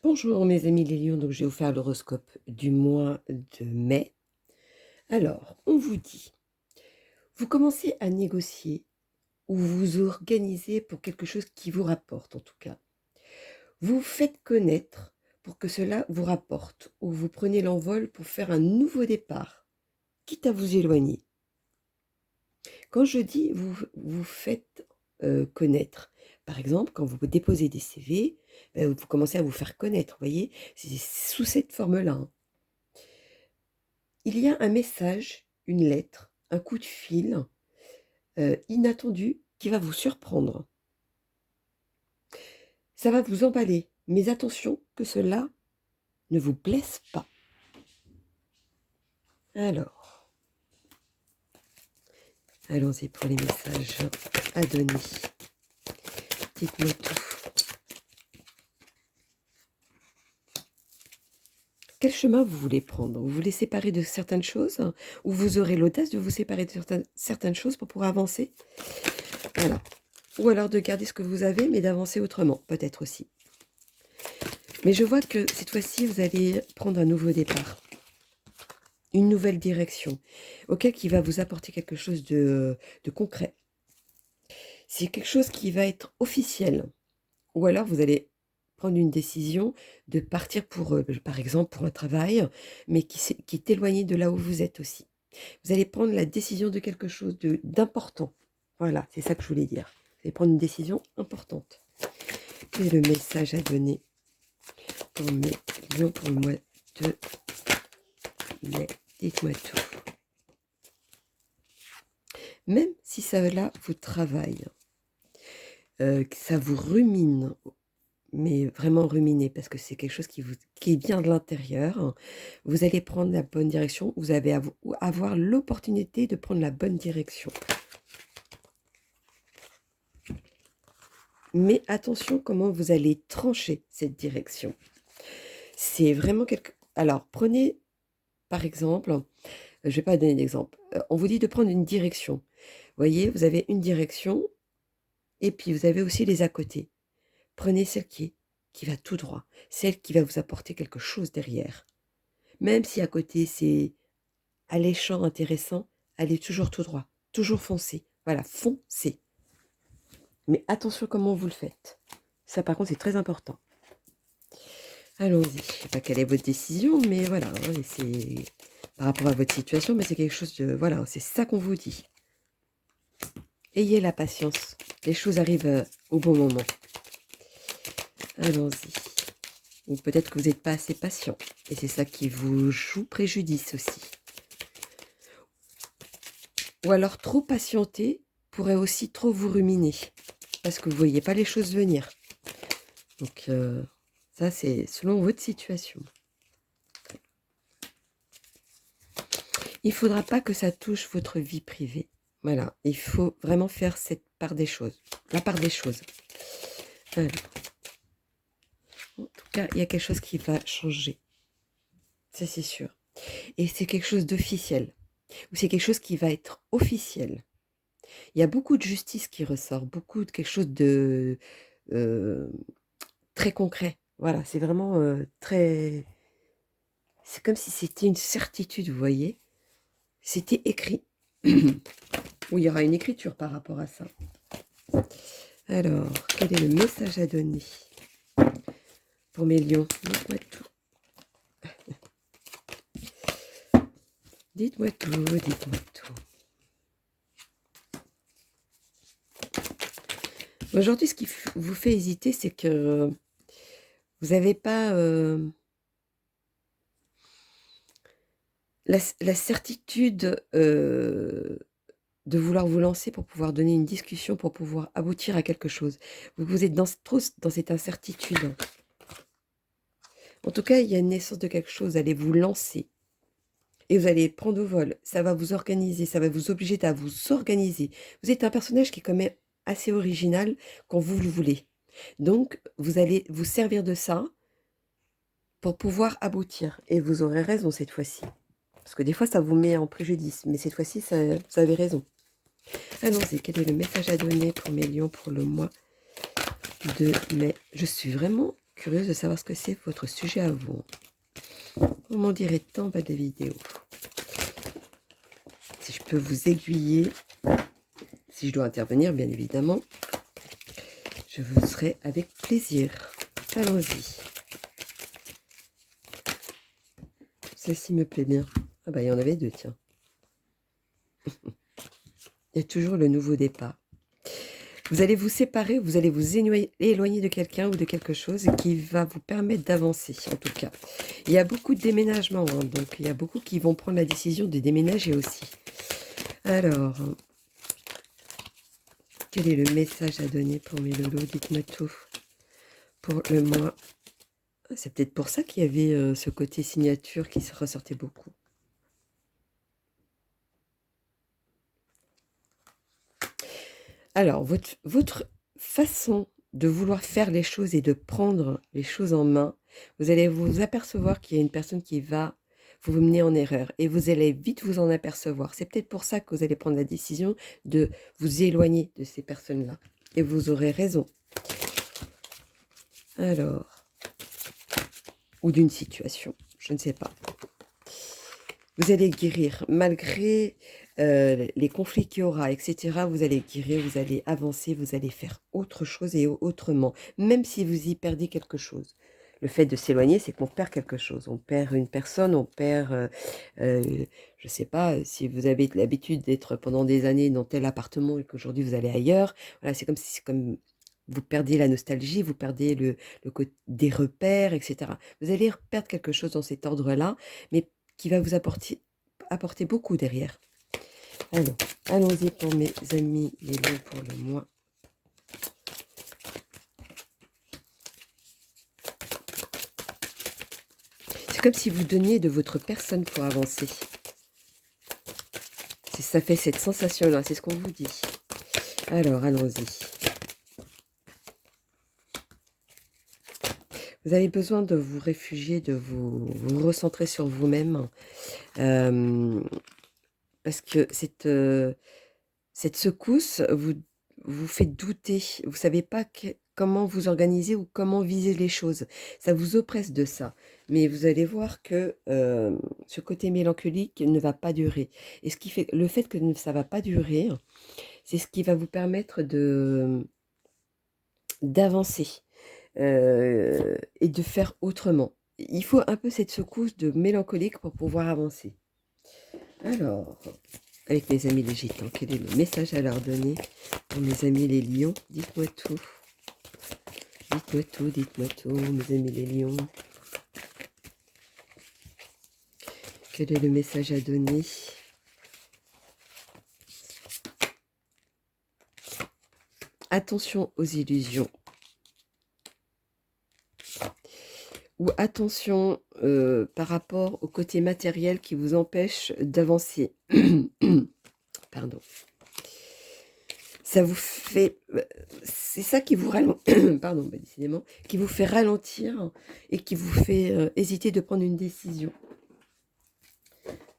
Bonjour mes amis les lions, donc je vais vous faire l'horoscope du mois de mai. Alors, on vous dit, vous commencez à négocier ou vous organisez pour quelque chose qui vous rapporte en tout cas. Vous vous faites connaître pour que cela vous rapporte ou vous prenez l'envol pour faire un nouveau départ, quitte à vous éloigner. Quand je dis vous faites connaître, par exemple, quand vous déposez des CV, vous commencez à vous faire connaître, vous voyez, c'est sous cette forme-là, hein. Il y a un message, une lettre, un coup de fil, inattendu qui va vous surprendre. Ça va vous emballer, mais attention que cela ne vous blesse pas. Alors, allons-y pour les messages à donner. Dites-moi tout. Quel chemin vous voulez prendre? Vous voulez séparer de certaines choses, hein, ou vous aurez l'audace de vous séparer de certaines choses pour pouvoir avancer? Voilà. Ou alors de garder ce que vous avez, mais d'avancer autrement, peut-être aussi. Mais je vois que cette fois-ci, vous allez prendre un nouveau départ, une nouvelle direction, auquel qui va vous apporter quelque chose de concret. C'est quelque chose qui va être officiel. Ou alors vous allez prendre une décision de partir pour, par exemple, pour un travail, mais qui est éloigné de là où vous êtes aussi. Vous allez prendre la décision de quelque chose d'important. Voilà, c'est ça que je voulais dire. Vous allez prendre une décision importante. Quel est le message à donner pour mes lions pour le mois de mai? Dites-moi tout. Même si cela vous travaille, que ça vous rumine, mais vraiment ruminer parce que c'est quelque chose qui vient de l'intérieur, hein, vous allez prendre la bonne direction, vous allez avoir l'opportunité de prendre la bonne direction. Mais attention comment vous allez trancher cette direction. C'est vraiment quelque... Alors, prenez, par exemple, je ne vais pas donner d'exemple, on vous dit de prendre une direction. Vous voyez, vous avez une direction, et puis vous avez aussi les à côté. Prenez celle qui va tout droit, celle qui va vous apporter quelque chose derrière. Même si à côté c'est alléchant, intéressant, allez toujours tout droit, toujours foncez. Voilà, foncez. Mais attention comment vous le faites. Ça par contre c'est très important. Allons-y. Je ne sais pas quelle est votre décision, mais voilà, hein, c'est par rapport à votre situation, mais c'est quelque chose de... Voilà, c'est ça qu'on vous dit. Ayez la patience. Les choses arrivent au bon moment. Allons-y. Ou peut-être que vous n'êtes pas assez patient. Et c'est ça qui vous joue préjudice aussi. Ou alors trop patienter pourrait aussi trop vous ruminer. Parce que vous ne voyez pas les choses venir. Donc ça c'est selon votre situation. Il ne faudra pas que ça touche votre vie privée. Voilà, il faut vraiment faire cette part des choses. La part des choses. Alors, en tout cas, il y a quelque chose qui va changer. Ça c'est sûr. Et c'est quelque chose d'officiel. Ou c'est quelque chose qui va être officiel. Il y a beaucoup de justice qui ressort. Beaucoup de quelque chose de très concret. Voilà, c'est vraiment très... C'est comme si c'était une certitude, vous voyez. C'était écrit. Ou il y aura une écriture par rapport à ça. Alors, quel est le message à donner pour mes lions? Dites-moi tout. Dites-moi tout, dites-moi tout. Aujourd'hui, ce qui vous fait hésiter, c'est que vous n'avez pas la certitude de vouloir vous lancer pour pouvoir donner une discussion, pour pouvoir aboutir à quelque chose. Vous êtes trop dans cette incertitude. En tout cas, il y a une naissance de quelque chose, vous allez vous lancer. Et vous allez prendre au vol, ça va vous organiser, ça va vous obliger à vous organiser. Vous êtes un personnage qui est quand même assez original quand vous le voulez. Donc, vous allez vous servir de ça pour pouvoir aboutir. Et vous aurez raison cette fois-ci. Parce que des fois, ça vous met en préjudice. Mais cette fois-ci, vous avez raison. Allons-y, quel est le message à donner pour mes lions pour le mois de mai? Je suis vraiment curieuse de savoir ce que c'est votre sujet à vous. Vous m'en direz tant en bas de la vidéo. Si je peux vous aiguiller, si je dois intervenir, bien évidemment, je vous serai avec plaisir. Allons-y. Celle-ci me plaît bien. Ah bah, il y en avait deux, tiens. Il y a toujours le nouveau départ. Vous allez vous séparer, vous allez vous éloigner de quelqu'un ou de quelque chose qui va vous permettre d'avancer, en tout cas. Il y a beaucoup de déménagements, hein, donc il y a beaucoup qui vont prendre la décision de déménager aussi. Alors, quel est le message à donner pour mes lolos? Dites-moi tout. Pour le mois. C'est peut-être pour ça qu'il y avait ce côté signature qui se ressortait beaucoup. Alors, votre façon de vouloir faire les choses et de prendre les choses en main, vous allez vous apercevoir qu'il y a une personne qui va vous mener en erreur et vous allez vite vous en apercevoir. C'est peut-être pour ça que vous allez prendre la décision de vous éloigner de ces personnes-là. Et vous aurez raison. Alors, ou d'une situation, je ne sais pas. Vous allez guérir, malgré les conflits qu'il y aura, etc. Vous allez guérir, vous allez avancer, vous allez faire autre chose et autrement, même si vous y perdez quelque chose. Le fait de s'éloigner, c'est qu'on perd quelque chose. On perd une personne, on perd, je ne sais pas, si vous avez l'habitude d'être pendant des années dans tel appartement et qu'aujourd'hui vous allez ailleurs, voilà, c'est comme vous perdez la nostalgie, vous perdez le côté des repères, etc. Vous allez perdre quelque chose dans cet ordre-là, mais qui va vous apporter beaucoup derrière. Alors, allons-y pour mes amis les lions pour le mois. C'est comme si vous donniez de votre personne pour avancer. Ça fait cette sensation-là, c'est ce qu'on vous dit. Alors, allons-y. Vous avez besoin de vous réfugier, de vous recentrer sur vous-même. Parce que cette secousse vous fait douter. Vous ne savez pas comment vous organiser ou comment viser les choses. Ça vous oppresse de ça. Mais vous allez voir que ce côté mélancolique ne va pas durer. Et ce qui fait, le fait que ça ne va pas durer, c'est ce qui va vous permettre d'avancer et de faire autrement. Il faut un peu cette secousse de mélancolique pour pouvoir avancer. Alors, avec mes amis les gitans, quel est le message à leur donner pour mes amis les lions? Dites-moi tout. Dites-moi tout, dites-moi tout, mes amis les lions. Quel est le message à donner? Attention aux illusions. Ou attention par rapport au côté matériel qui vous empêche d'avancer. Pardon. Ça vous fait... C'est ça qui vous ralentit, pardon, bah, décidément, qui vous fait ralentir et qui vous fait hésiter de prendre une décision.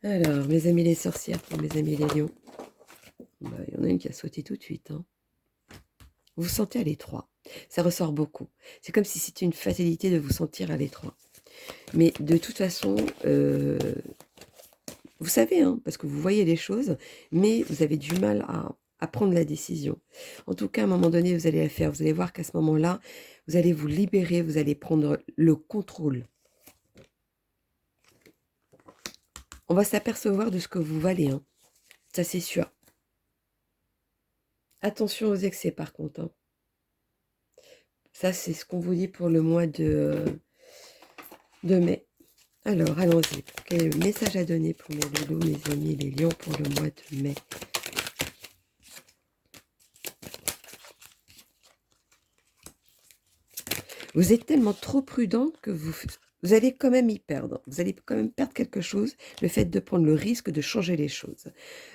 Alors, mes amis les sorcières pour mes amis les lions. Bah, il y en a une qui a sauté tout de suite. Hein. Vous vous sentez à l'étroit. Ça ressort beaucoup. C'est comme si c'était une fatalité de vous sentir à l'étroit. Mais de toute façon, vous savez, hein, parce que vous voyez les choses, mais vous avez du mal à prendre la décision. En tout cas, à un moment donné, vous allez la faire. Vous allez voir qu'à ce moment-là, vous allez vous libérer, vous allez prendre le contrôle. On va s'apercevoir de ce que vous valez. Hein. Ça, c'est sûr. Attention aux excès, par contre. Hein. Ça, c'est ce qu'on vous dit pour le mois de mai. Alors, allons-y. Quel est le message à donner pour mes loulous, mes amis, les lions, pour le mois de mai? Vous êtes tellement trop prudent que vous allez quand même y perdre. Vous allez quand même perdre quelque chose, le fait de prendre le risque de changer les choses.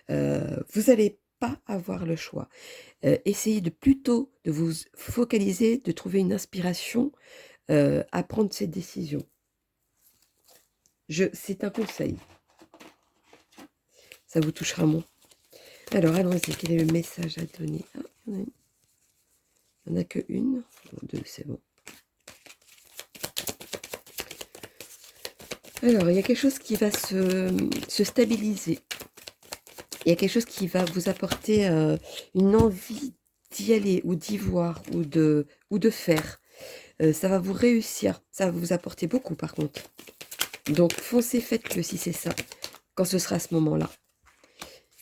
Vous n'allez pas avoir le choix. Essayez plutôt de vous focaliser, de trouver une inspiration à prendre cette décision. C'est un conseil. Ça vous touchera moins. Alors, allons-y. Quel est le message à donner? Ah, il n'y en a qu'une. Deux, c'est bon. Alors, il y a quelque chose qui va se stabiliser. Il y a quelque chose qui va vous apporter une envie d'y aller ou d'y voir ou de faire. Ça va vous réussir. Ça va vous apporter beaucoup par contre. Donc foncez, faites-le si c'est ça, quand ce sera à ce moment-là.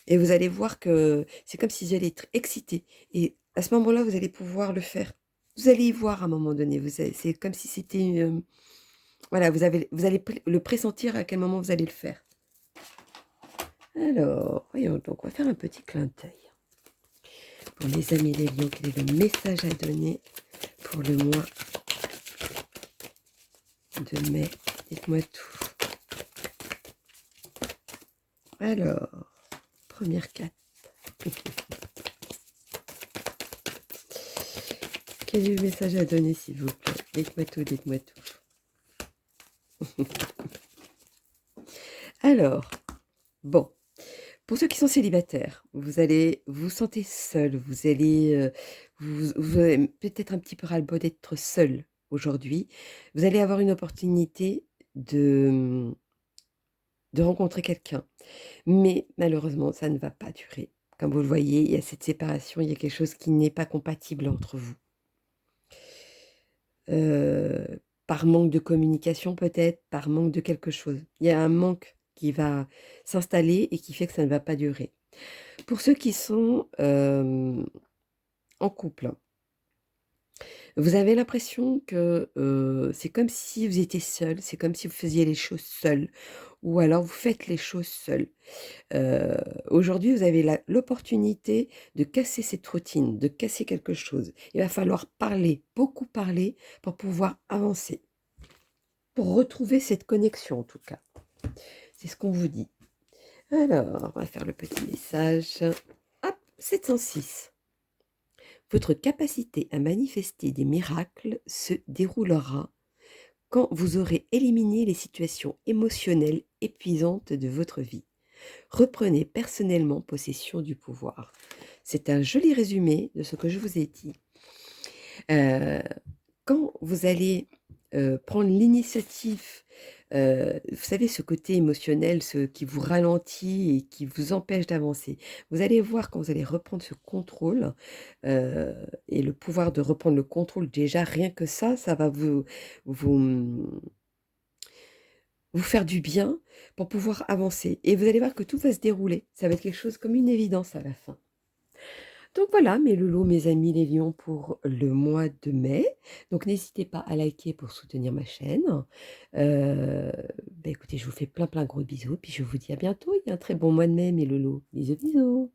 Et vous allez voir que c'est comme si vous allez être excité. Et à ce moment-là, vous allez pouvoir le faire. Vous allez y voir à un moment donné. C'est comme si c'était... voilà, vous allez le pressentir à quel moment vous allez le faire. Alors, voyons donc, on va faire un petit clin d'œil. Pour les amis les lions, quel est le message à donner pour le mois de mai? Dites-moi tout. Alors, première carte. Quel est le message à donner, s'il vous plaît? Dites-moi tout, dites-moi tout. Alors, bon, pour ceux qui sont célibataires, vous allez vous sentez seul, vous allez, vous avez peut-être un petit peu ras-le-bol d'être seul aujourd'hui. Vous allez avoir une opportunité de rencontrer quelqu'un. Mais malheureusement, ça ne va pas durer. Comme vous le voyez, il y a cette séparation, il y a quelque chose qui n'est pas compatible entre vous. Par manque de communication peut-être, par manque de quelque chose. Il y a un manque qui va s'installer et qui fait que ça ne va pas durer. Pour ceux qui sont en couple, vous avez l'impression que c'est comme si vous étiez seul, c'est comme si vous faisiez les choses seul, ou alors vous faites les choses seul. Aujourd'hui, vous avez l'opportunité de casser cette routine, de casser quelque chose. Il va falloir parler, beaucoup parler pour pouvoir avancer, pour retrouver cette connexion en tout cas. C'est ce qu'on vous dit. Alors, on va faire le petit message. Hop, 706. Votre capacité à manifester des miracles se déroulera quand vous aurez éliminé les situations émotionnelles épuisantes de votre vie. Reprenez personnellement possession du pouvoir. C'est un joli résumé de ce que je vous ai dit. Quand vous allez prendre l'initiative, vous savez, ce côté émotionnel, ce qui vous ralentit et qui vous empêche d'avancer, vous allez voir quand vous allez reprendre ce contrôle et le pouvoir de reprendre le contrôle, déjà rien que ça va vous, vous faire du bien pour pouvoir avancer. Et vous allez voir que tout va se dérouler. Ça va être quelque chose comme une évidence à la fin. Donc voilà, mes loulous, mes amis les lions pour le mois de mai. Donc n'hésitez pas à liker pour soutenir ma chaîne. Écoutez, je vous fais plein plein gros bisous. Puis je vous dis à bientôt. Il y a un très bon mois de mai, mes loulous. Bisous, bisous.